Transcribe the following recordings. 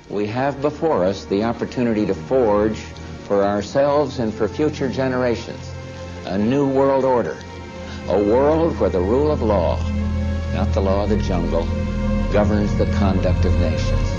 we have before us the opportunity to forge for ourselves and for future generations a new world order, a world where the rule of law, not the law of the jungle, governs the conduct of nations.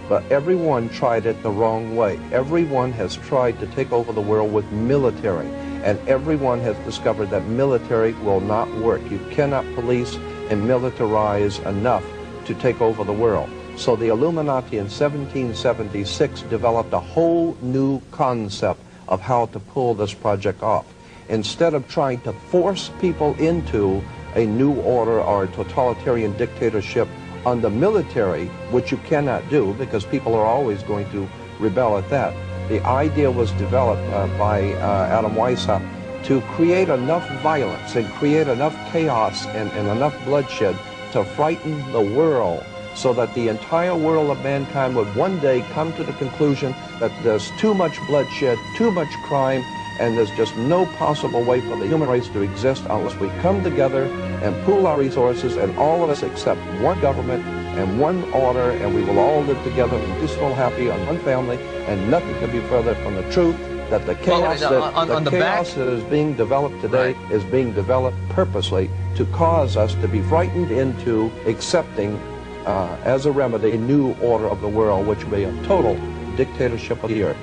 But everyone tried it the wrong way. Everyone has tried to take over the world with military, and everyone has discovered that military will not work. You cannot police and militarize enough to take over the world. So the Illuminati in 1776 developed a whole new concept of how to pull this project off. Instead of trying to force people into a new order or a totalitarian dictatorship on the military, which you cannot do because people are always going to rebel at that. The idea was developed by Adam Weishaupt to create enough violence and create enough chaos and enough bloodshed to frighten the world so that the entire world of mankind would one day come to the conclusion that there's too much bloodshed, too much crime, and there's just no possible way for the human race to exist unless we come together and pool our resources and all of us accept one government and one order, and we will all live together peaceful, happy, on one family, and nothing could be further from the truth that the chaos, that is being developed today is being developed purposely to cause us to be frightened into accepting as a remedy a new order of the world, which will be a total dictatorship of the earth.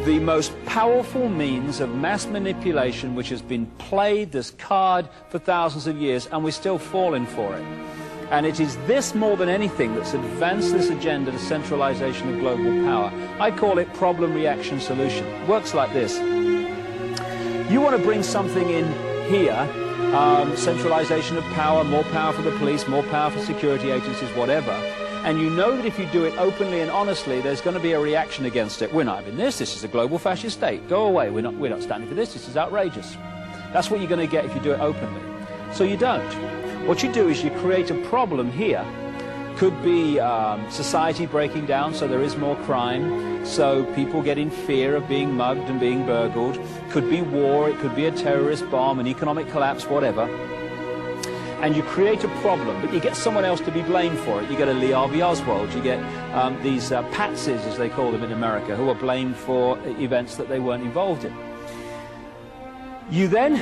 The most powerful means of mass manipulation which has been played this card for thousands of years, and we're still falling for it. And it is this more than anything that's advanced this agenda to centralization of global power. I call it problem, reaction, solution. It works like this. You want to bring something in here, centralization of power, more power for the police, more power for security agencies, whatever. And you know that if you do it openly and honestly, there's going to be a reaction against it. We're not having this. This is a global fascist state. Go away. We're not standing for this. This is outrageous. That's what you're going to get if you do it openly. So you don't. What you do is you create a problem here. Could be society breaking down, so there is more crime, so people get in fear of being mugged and being burgled. Could be war. It could be a terrorist bomb, an economic collapse, whatever. And you create a problem, but you get someone else to be blamed for it. You get a Lee Harvey Oswald, you get these patsies, as they call them in America, who are blamed for events that they weren't involved in. You then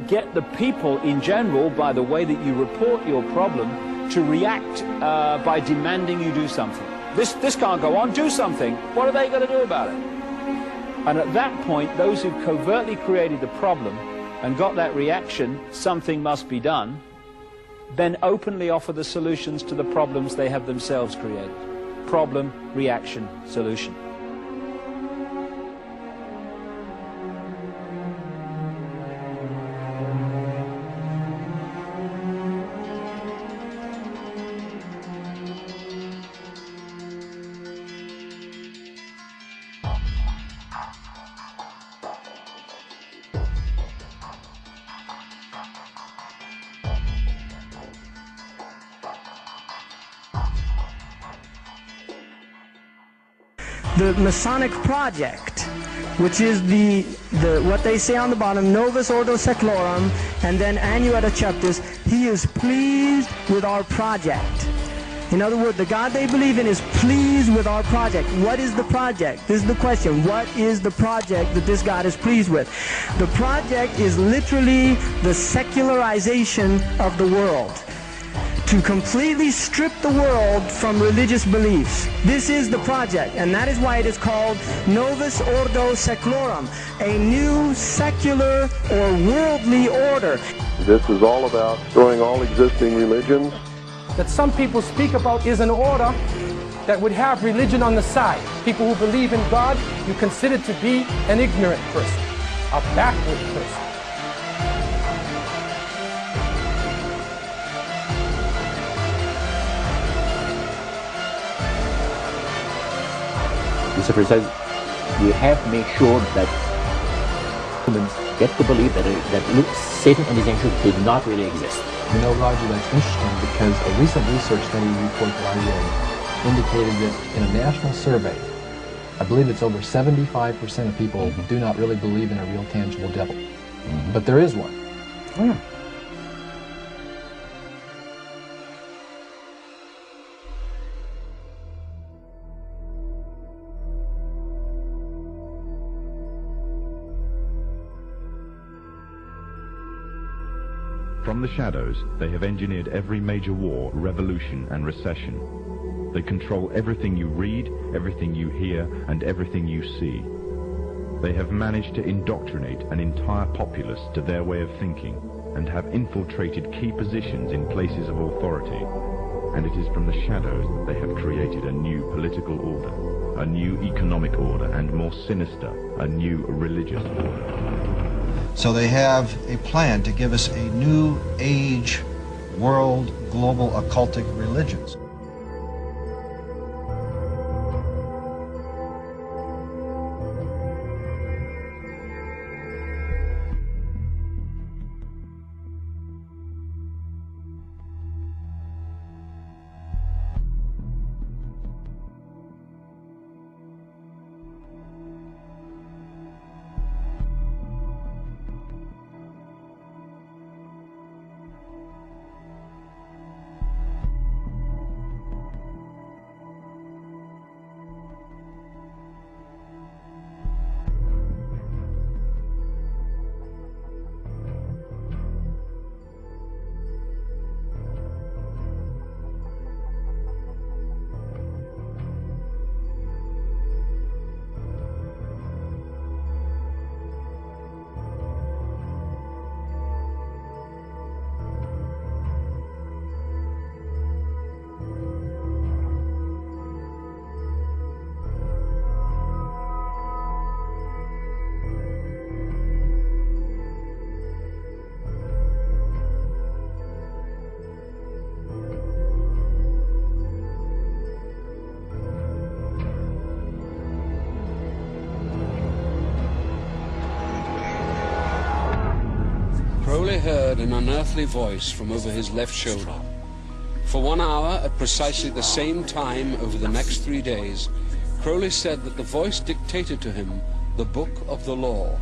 get the people in general, by the way that you report your problem, to react by demanding you do something. This can't go on, do something. What are they going to do about it? And at that point, those who covertly created the problem and got that reaction, something must be done, then openly offer the solutions to the problems they have themselves created. Problem, reaction, solution. The Masonic project, which is what they say on the bottom, Novus Ordo Seclorum, and then Annuetta Chaptis, he is pleased with our project. In other words, the God they believe in is pleased with our project. What is the project? This is the question. What is the project that this God is pleased with? The project is literally the secularization of the world, to completely strip the world from religious beliefs. This is the project, and that is why it is called Novus Ordo Seclorum, a new secular or worldly order. This is all about destroying all existing religions. That some people speak about is an order that would have religion on the side. People who believe in God, you consider to be an ignorant person, a backward person. Lucifer says, We have to make sure that humans get to believe that Satan and his angels did not really exist. You know, Roger, that's interesting because a recent research study report that I read indicated that in a national survey, I believe it's over 75% of people do not really believe in a real tangible devil. But there is one. Oh, yeah. From the shadows, they have engineered every major war, revolution, and recession. They control everything you read, everything you hear, and everything you see. They have managed to indoctrinate an entire populace to their way of thinking, and have infiltrated key positions in places of authority. And it is from the shadows that they have created a new political order, a new economic order, and more sinister, a new religious order. So they have a plan to give us a new age, world, global occultic religions. Crowley heard an unearthly voice from over his left shoulder. For 1 hour, at precisely the same time over the next 3 days, Crowley said that the voice dictated to him the book of the law.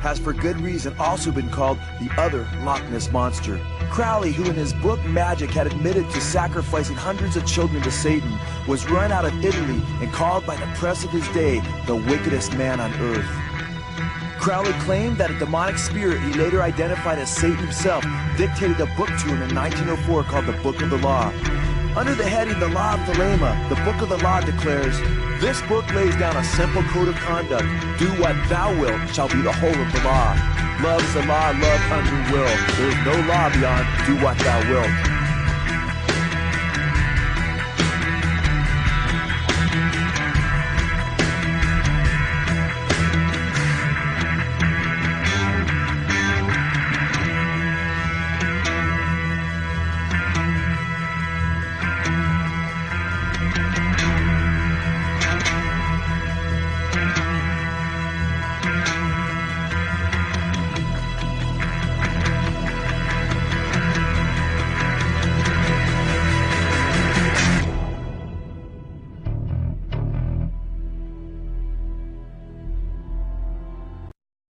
Has for good reason also been called the other Loch Ness Monster. Crowley, who in his book Magic had admitted to sacrificing hundreds of children to Satan, was run out of Italy and called by the press of his day the wickedest man on earth. Crowley claimed that a demonic spirit he later identified as Satan himself dictated a book to him in 1904 called the Book of the Law. Under the heading The Law of Thelema, the Book of the Law declares, "This book lays down a simple code of conduct. Do what thou wilt shall be the whole of the law. Love is the law, love unto will. There is no law beyond do what thou wilt."